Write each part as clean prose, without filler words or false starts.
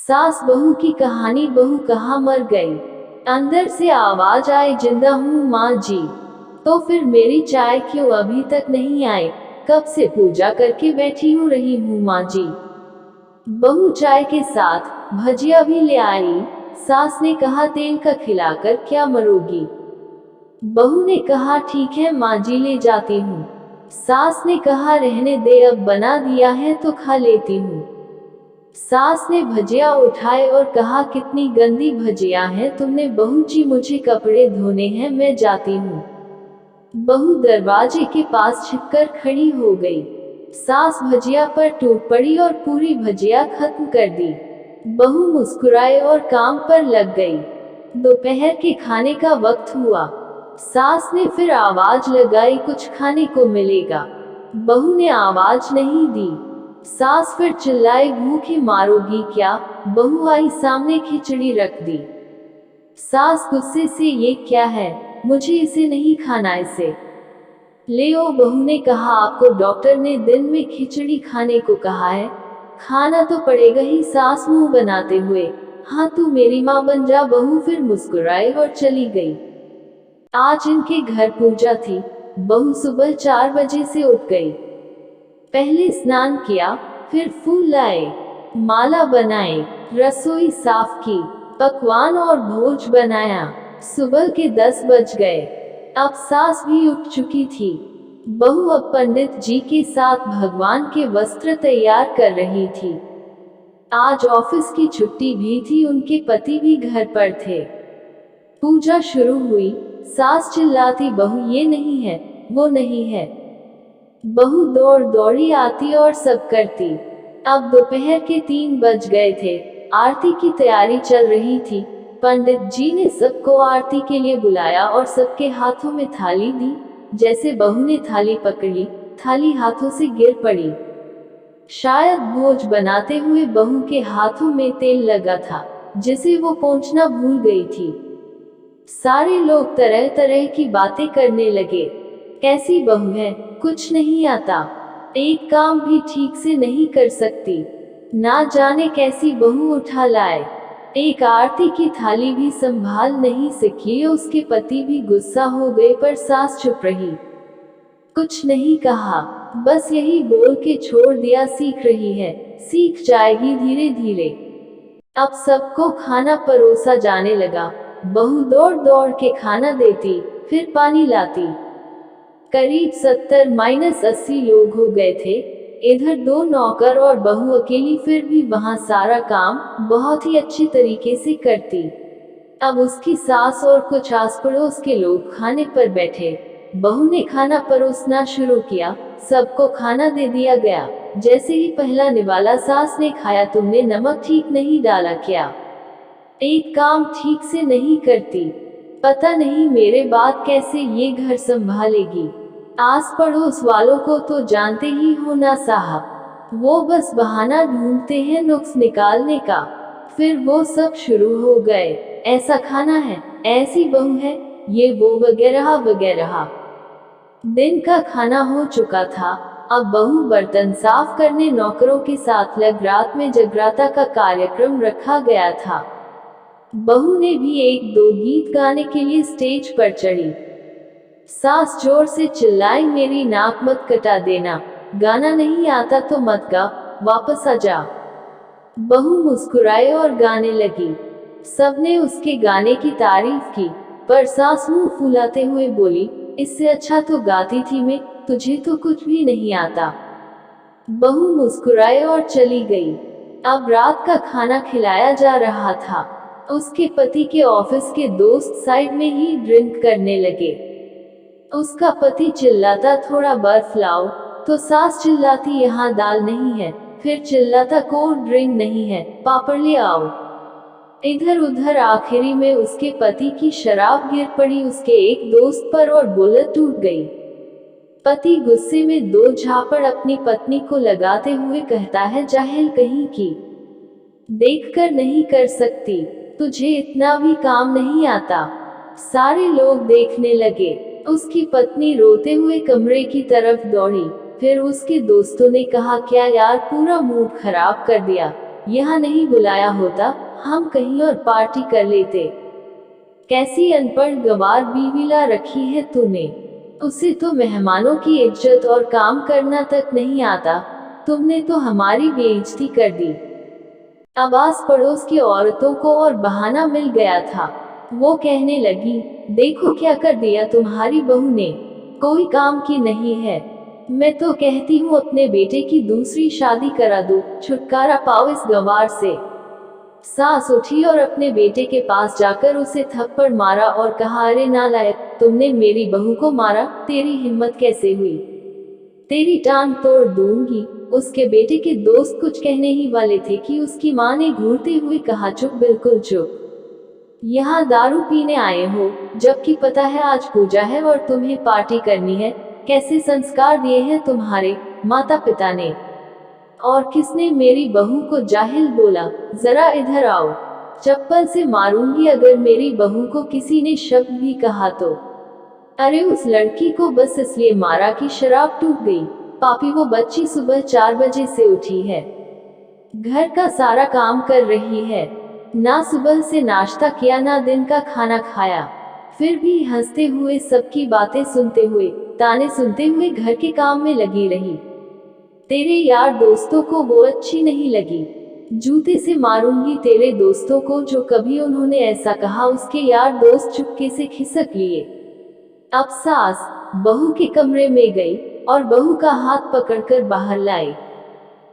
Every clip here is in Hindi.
सास बहू की कहानी। बहू कहाँ मर गई? अंदर से आवाज आई, जिंदा हूँ माँ जी। तो फिर मेरी चाय क्यों अभी तक नहीं आई? कब से पूजा करके बैठी हूँ रही हूँ माँ जी। बहू चाय के साथ भजिया भी ले आई। सास ने कहा, तेल का खिलाकर क्या मरोगी? बहू ने कहा, ठीक है माँ जी, ले जाती हूँ। सास ने कहा, रहने दे, अब बना दिया है तो खा लेती हूँ। सास ने भजिया उठाए और कहा, कितनी गंदी भजिया है तुमने बहू जी, मुझे कपड़े धोने हैं, मैं जाती हूँ। बहू दरवाजे के पास छिपकर खड़ी हो गई। सास भजिया पर टूट पड़ी और पूरी भजिया खत्म कर दी। बहू मुस्कुराए और काम पर लग गई। दोपहर के खाने का वक्त हुआ। सास ने फिर आवाज लगाई, कुछ खाने को मिलेगा? बहू ने आवाज नहीं दी। सास फिर चिल्लाई, भूखी मारोगी क्या? बहू आई सामने, खिचड़ी रख दी। सास गुस्से से, ये क्या है? मुझे इसे नहीं खाना, इसे ले ओ। बहू ने कहा, आपको डॉक्टर ने दिन में खिचड़ी खाने को कहा है, खाना तो पड़ेगा ही। सास मुंह बनाते हुए, हाँ तू मेरी माँ बन जा। बहू फिर मुस्कुराई और चली गई। आज इनके घर पूजा थी। बहू सुबह 4 बजे से उठ गई। पहले स्नान किया, फिर फूल लाए, माला बनाए, रसोई साफ की, पकवान और भोज बनाया। सुबह के 10 बज गए। अब सास भी उठ चुकी थी। बहू अब पंडित जी के साथ भगवान के वस्त्र तैयार कर रही थी। आज ऑफिस की छुट्टी भी थी, उनके पति भी घर पर थे। पूजा शुरू हुई। सास चिल्लाती, बहू ये नहीं है, वो नहीं है। बहू दौड़ दौड़ी आती और सब करती। अब दोपहर के 3 बज गए थे। आरती की तैयारी चल रही थी। पंडित जी ने सबको आरती के लिए बुलाया और सबके हाथों में थाली दी। जैसे बहू ने थाली पकड़ी, थाली हाथों से गिर पड़ी। शायद भोज बनाते हुए बहू के हाथों में तेल लगा था, जिसे वो पोंछना भूल गई थी। सारे लोग तरह तरह की बातें करने लगे। कैसी बहू है, कुछ नहीं आता, एक काम भी ठीक से नहीं कर सकती, ना जाने कैसी बहू उठा लाए। एक आरती की थाली भी संभाल नहीं सकी। उसके पति भी गुस्सा हो गए, पर सास चुप रही, कुछ नहीं कहा, बस यही बोल के छोड़ दिया, सीख रही है, सीख जाएगी धीरे धीरे। अब सबको खाना परोसा जाने लगा। बहू दौड़ दौड़ के खाना देती, फिर पानी लाती। करीब 70-80 लोग हो गए थे। इधर 2 नौकर और बहू अकेली, फिर भी वहां सारा काम बहुत ही अच्छे तरीके से करती। अब उसकी सास और कुछ आस पड़ोस के लोग खाने पर बैठे। बहू ने खाना परोसना शुरू किया। सबको खाना दे दिया गया। जैसे ही पहला निवाला सास ने खाया, तुमने नमक ठीक नहीं डाला क्या? एक काम ठीक से नहीं करती, पता नहीं मेरे बाद कैसे ये घर संभालेगी। आस पड़ोस वालों को तो जानते ही हो ना साहब, वो बस बहाना ढूंढते हैं नुक्स निकालने का। फिर वो सब शुरू हो गए, ऐसा खाना है, ऐसी बहू है, ये वो वगैरह वगैरह। दिन का खाना हो चुका था। अब बहू बर्तन साफ करने नौकरों के साथ लग। रात में जगराता का कार्यक्रम रखा गया था। बहू ने भी 1-2 गीत गाने के लिए स्टेज पर चढ़ी। सास जोर से चिल्लाई, मेरी नाक मत कटा देना, गाना नहीं आता तो मत गा, वापस आ जा। बहू मुस्कुराए और गाने लगी। सबने उसके गाने की तारीफ की, पर सास मुंह फुलाते हुए बोली, इससे अच्छा तो गाती थी मैं, तुझे तो कुछ भी नहीं आता। बहू मुस्कुराए और चली गई। अब रात का खाना खिलाया जा रहा था। उसके पति के ऑफिस के दोस्त साइड में ही ड्रिंक करने लगे। उसका पति चिल्लाता, थोड़ा बर्फ लाओ, तो सास चिल्लाती, यहाँ दाल नहीं है। फिर चिल्लाता, कोल्ड ड्रिंक नहीं है, पापड़ ले आओ। इधर उधर आखिरी में उसके पति की शराब गिर पड़ी उसके एक दोस्त पर और बुलेट टूट गई। पति गुस्से में 2 झापड़ अपनी पत्नी को लगाते हुए कहता है, जाहिल कहीं की, देखकर नहीं कर सकती, तुझे इतना भी काम नहीं आता। सारे लोग देखने लगे। उसकी पत्नी रोते हुए कमरे की तरफ दौड़ी। फिर उसके दोस्तों ने कहा, क्या यार, पूरा मूड खराब कर दिया, यहाँ नहीं बुलाया होता, हम कहीं और पार्टी कर लेते। कैसी अनपढ़ गंवार बीवी ला रखी है तूने। उसे तो मेहमानों की इज्जत और काम करना तक नहीं आता, तुमने तो हमारी बेइज्जती कर दी। अब आस पड़ोस की औरतों को और बहाना मिल गया था। वो कहने लगी, देखो क्या कर दिया तुम्हारी बहू ने, कोई काम की नहीं है। मैं तो कहती हूँ अपने बेटे की दूसरी शादी करा दो, छुटकारा पाओ इस गंवार से। सास उठी और अपने बेटे के पास जाकर उसे थप्पड़ मारा और कहा, अरे नालायक, तुमने मेरी बहू को मारा, तेरी हिम्मत कैसे हुई, तेरी टांग तोड़ दूंगी। उसके बेटे के दोस्त कुछ कहने ही वाले थे कि उसकी माँ ने घूरते हुए कहा, चुप, बिल्कुल चुप। यहाँ दारू पीने आए हो, जबकि पता है आज पूजा है और तुम्हें पार्टी करनी है। कैसे संस्कार दिए हैं तुम्हारे माता पिता ने। और किसने मेरी बहू को जाहिल बोला, जरा इधर आओ, चप्पल से मारूंगी अगर मेरी बहू को किसी ने शब्द भी कहा तो। अरे उस लड़की को बस इसलिए मारा कि शराब टूट गई। पापी वो बच्ची सुबह 4 बजे से उठी है, घर का सारा काम कर रही है, ना सुबह से नाश्ता किया ना दिन का खाना खाया, फिर भी हंसते हुए सबकी बातें सुनते हुए, ताने सुनते हुए घर के काम में लगी रही। तेरे यार दोस्तों को वो अच्छी नहीं लगी, जूते से मारूंगी तेरे दोस्तों को जो कभी उन्होंने ऐसा कहा। उसके यार दोस्त चुपके से खिसक लिए। अब सास बहू के कमरे में गई और बहू का हाथ पकड़कर बाहर लाई।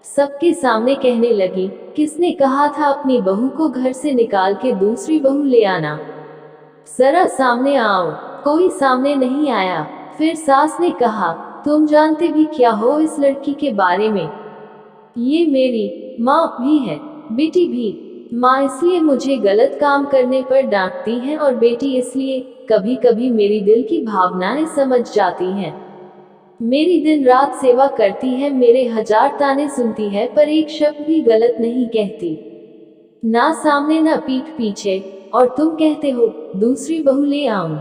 सबके सामने कहने लगी, किसने कहा था अपनी बहू को घर से निकाल के दूसरी बहू ले आना, जरा सामने आओ। कोई सामने नहीं आया। फिर सास ने कहा, तुम जानते भी क्या हो इस लड़की के बारे में, ये मेरी माँ भी है, बेटी भी। माँ इसलिए मुझे गलत काम करने पर डांटती हैं और बेटी इसलिए, कभी कभी मेरी दिल की भावनाएं समझ जाती हैं। मेरी दिन रात सेवा करती है, मेरे 1000 ताने सुनती है, पर एक शब्द भी गलत नहीं कहती, ना सामने ना पीठ पीछे। और तुम कहते हो दूसरी बहू ले आऊं।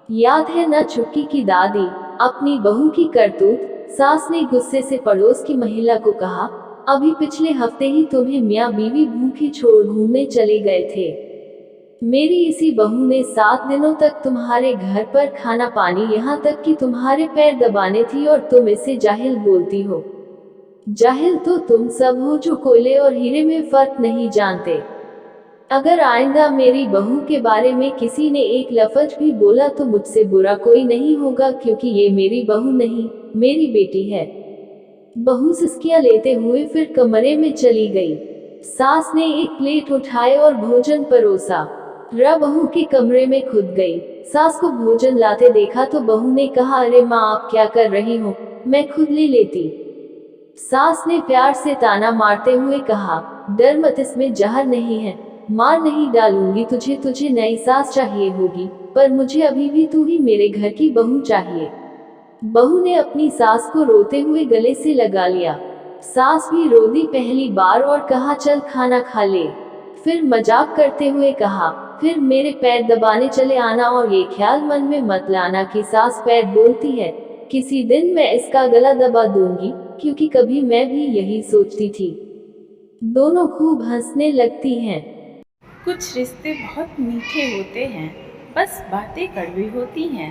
याद है ना छुटकी की दादी, अपनी बहू की करतूत। सास ने गुस्से से पड़ोस की महिला को कहा, अभी पिछले हफ्ते ही तुम्हें मियाँ बीवी भूखे छोड़ घूमने चले गए थे। मेरी इसी बहू ने 7 दिनों तक तुम्हारे घर पर खाना पानी, यहाँ तक कि तुम्हारे पैर दबाने थी, और तुम इसे जाहिल बोलती हो। जाहिल तो तुम सब हो जो कोयले और हीरे में फर्क नहीं जानते। अगर आइंदा मेरी बहू के बारे में किसी ने एक लफ्ज भी बोला तो मुझसे बुरा कोई नहीं होगा, क्योंकि ये मेरी बहू नहीं, मेरी बेटी है। बहू सिसकियां लेते हुए फिर कमरे में चली गई। सास ने एक प्लेट उठाए और भोजन परोसा। बहू के कमरे में खुद गई। सास को भोजन लाते देखा तो बहू ने कहा, अरे माँ आप क्या कर रही हो, मैं खुद ले लेती। सास ने प्यार से ताना मारते हुए कहा, डर मत, इसमें जहर नहीं है, मार नहीं डालूंगी तुझे। तुझे नई सास चाहिए होगी, पर मुझे अभी भी तू ही मेरे घर की बहू चाहिए। बहू ने अपनी सास को रोते हुए गले से लगा लिया। सास भी रो दी पहली बार और कहा, चल खाना खा ले। फिर मजाक करते हुए कहा, फिर मेरे पैर दबाने चले आना, और ये ख्याल मन में मत लाना कि सास पैर बोलती है, किसी दिन मैं इसका गला दबा दूंगी, क्योंकि कभी मैं भी यही सोचती थी। दोनों खूब हंसने लगती हैं। कुछ रिश्ते बहुत मीठे होते हैं, बस बातें कड़वी होती हैं।